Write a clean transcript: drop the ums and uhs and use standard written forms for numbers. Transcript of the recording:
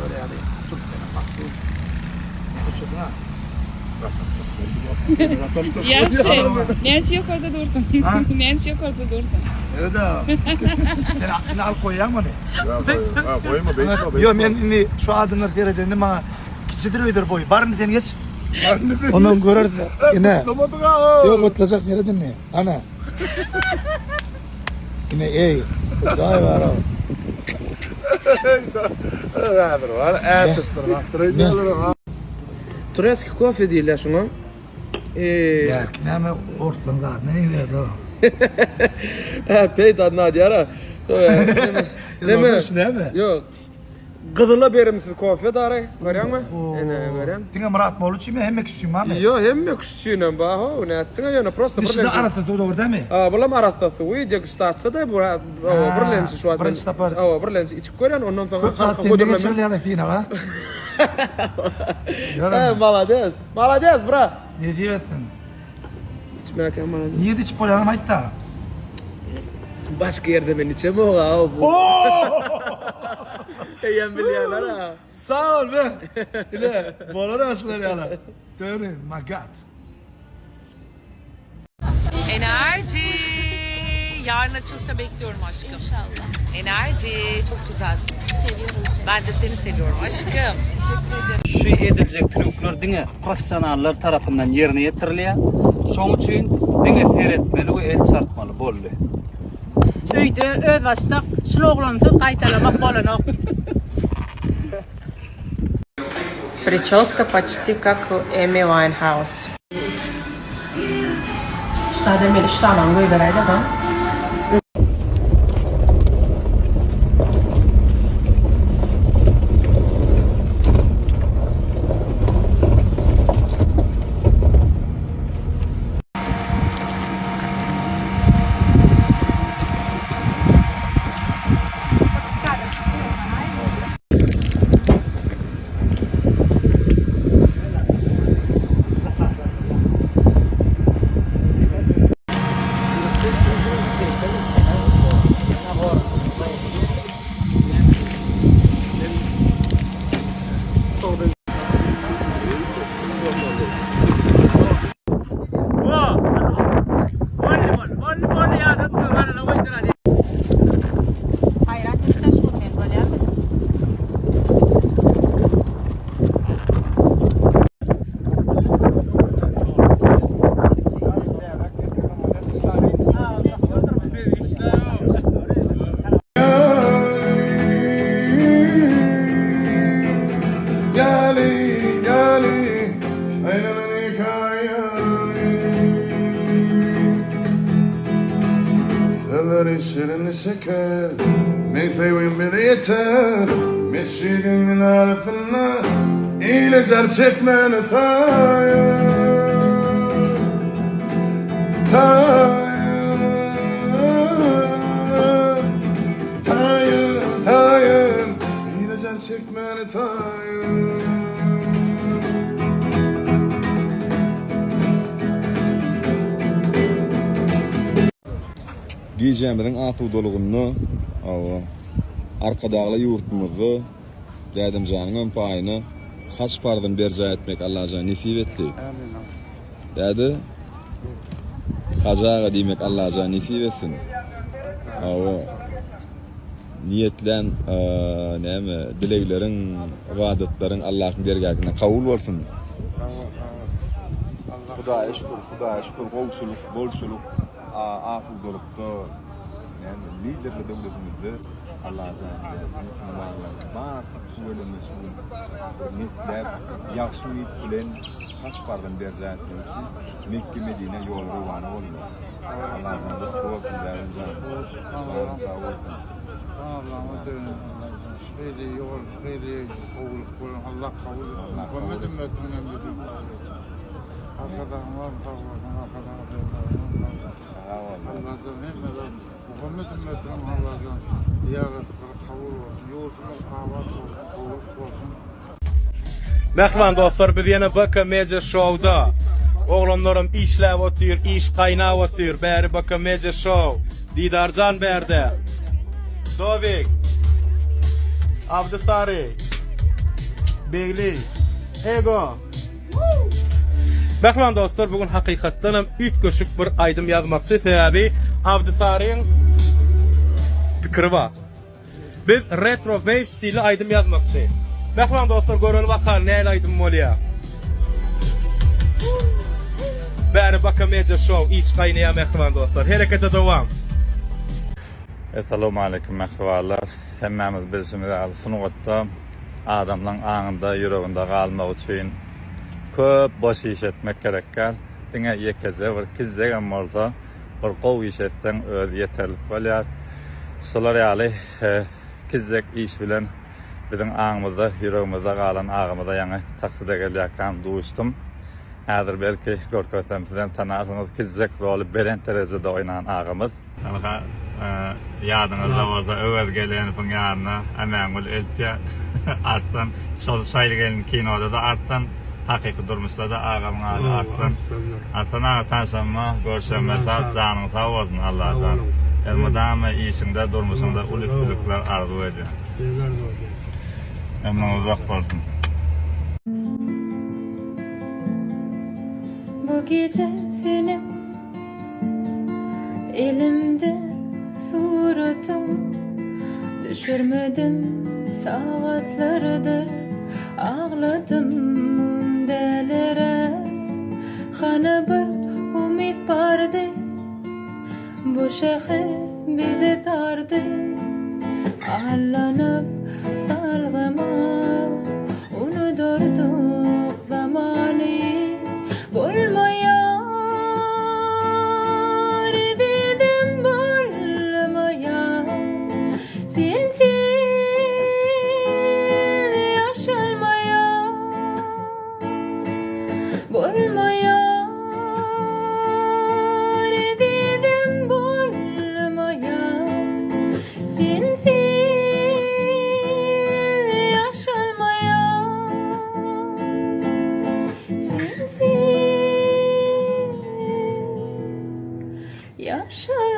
böyle yani. Tut beni bak sus. Ne uçurdun ha? Nerede yok orada durdun. Nerede yok orada durdun. Evet abi. Sen aklını al koyayım mı ne? Koyma bekle. Yok ben şimdi şu adımlar seyredelim bana kişidir öydür boyu. Barını sen geç. Ondan görürüz. Yine. Yok otlacak nereden ne? Ana. Yine ey. Day var o. Турецкий кофе deyirlər şuna. Ya kiname ortadan da ne verdi o? Ha, peyda nadiyara. Neme? Ne mi? Yok. Gıdıla berimsiz kofe dare. Görüyor musun? Görüyor musun? Dine Murat Moluçi mi? Hem küçüğüm abi. Yok, hem yok küçüğüne baho. Ne ettin ya? Prosta Dişinde arasında da orada mı? Bulam arastası. Uy, degustatsa da bu birlensi şu an. Birlensi içip koyan ondan sonra Kalk kendine söyleyelim yine ha. Malades. Malades bra. Ne diyorsun? İçmeye kalmadı. Niye de içip koyalım hatta? Başka yerde ben içemem o bu. Eyyem biliyorlar ha. Sağ ol be. İle, bolar açılar yana. Doğru, my God. Enerji. Yarın açılışa bekliyorum aşkım. İnşallah. Enerji. Çok güzelsin. Seviyorum. Ben de seni seviyorum aşkım. Teşekkür ederim. Şu edilecek trüfler dine profesyonellar tarafından yerine getiriliyor. Şoň üçin dine seyretmeli ve el çarpmalı boldy. Üyde öz başta slogansa qaytalamak bolanok. Прическа почти как у Эми Уайнхаус. Что demeli, что lan göbereydi ha? Şirin şeker meyfeyi bile yeter Meşrimin harfına İyilecer çekmeni tayır Tayır Tayır Tayır İyilecer çekmeni tayır Giyeceğimizin atı doluğunu, arkadağlı yurtumuzu, dedim canının payını kaç pardan berca etmek Allah'a nisip etti. Dedi, kacağa demek Allah'a nisip etsin. Niyetlen, dileklerin, vaadetlerin Allah'ın dergâhine kabul olsun. Hudaya şükür, bolçuluk. Afil dolukta yani liderli devletimizde Allah'a Müslümanlar batı söylemesi netler yaxşı niyet bilen kaç pardan berca etmek için Mekke Medine yolu rivana olmuyor. Allah'a razı olsun derim canım. Sağ olsun. Allah'ım şehri yol, şehri oğul, Allah kabul etsin. Muhammed ümmetinin bizim arkadan var, arkadan Allah'tan hemeden Muhammed ümmetinin Allah'tan ziyaretleri kabul olsun. Yurtumuz kahvat olsun. Mehman dostlar, biz yine Baka Media Show'da. Oğlanlarım işlev otur, iş kaynağı otur. Beri Baka Media Show. Didarcan berde. Dovik. Abdusari. Beyli. Ego. Bakman dostlar, bugün hakikatdanam üç köşük bir aydym yazmakçı sebäbi Abdüsaryň pikiri bar. Biz retro wave stili aydym yazmakçy. Bakman dostlar, görelim bakar näle aydym bolýar. Bäri bakamayca show iş gaýnaýar mehman dostlar. Herekete dowam. Assalamu alaykum mehmanlar. Hemmemiz bilişimiz sunugda adamlaryň aňynda, ýüreginde galmak üçin köp boş iş etmek gerekkel. Diňe ýekeze bir kizzegem bolsa, bir gowy iş etseň öz ýeterlik bolýar. Şolar ýaly kizzek iş bilen biziň aňymyzda, ýüregimizde galan agymyza ýaňy taksida gelýärken duýuşdum. Häzir belki görkezsem sizden tanarsyňyz, kizzek roli beren terezede oynayan agymyz. Ýadyňyzda bolsa öwel geleniň ýadyna Emäňül Eltýa artdan şol şaýly gelin kinoda da artdan hakyky durmuşda da agamyň adı artdan. Artdan ağa tanşama görşenmez janyň sag bolsun Allah'tan. Elmudama işinde durmuşunda ulustuluklar arzu edýär. Emma uzak bolsun. Bu gece senin elimde suratım, düşürmedim saatlardır, ağladım delere. Hana bir umid bardı, bu şehir bizi tardı, allanıp dalgama unudurduk zamanı. Bolmayar dedim, bolmayar, sensiz yaşalmayar. Bolmayar dedim, bolmayar, sensiz yaşalmayar. Sensiz yaşalmayar.